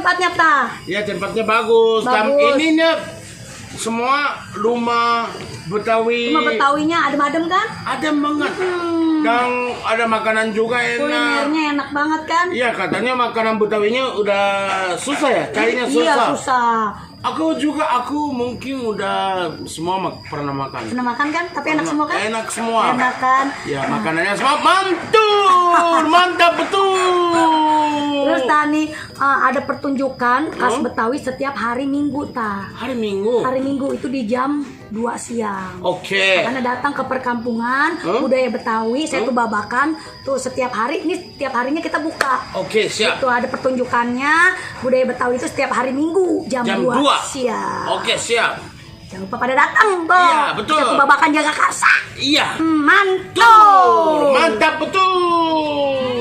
tempatnya, Ta? Ya, tempatnya bagus. Dan ininya semua rumah Betawi. Rumah Betawinya adem-adem kan? Adem banget. Dan ada makanan juga enak. Kulinernya enak banget kan? Iya, katanya makanan Betawinya udah susah ya, carinya susah. Iya, susah. Aku mungkin udah semua pernah makan. Pernah makan kan? Tapi enak semua kan? Enak semua. Enak kan? Ya, makanannya semua mantul, mantap betul. Terus Tani ada pertunjukan khas Betawi setiap hari Minggu, Ta. Hari Minggu. Hari Minggu itu di jam 2 siang. Oke. Karena datang ke perkampungan budaya Betawi, saya tuh babakan tuh setiap hari. Ini setiap harinya kita buka. Oke, siap. Itu ada pertunjukannya budaya Betawi itu setiap hari Minggu jam 2 siang. Oke, siap. Jangan lupa pada datang tuh. Iya, betul. Kita tuh babakan jaga karsa. Iya. Mantul. Mantap betul.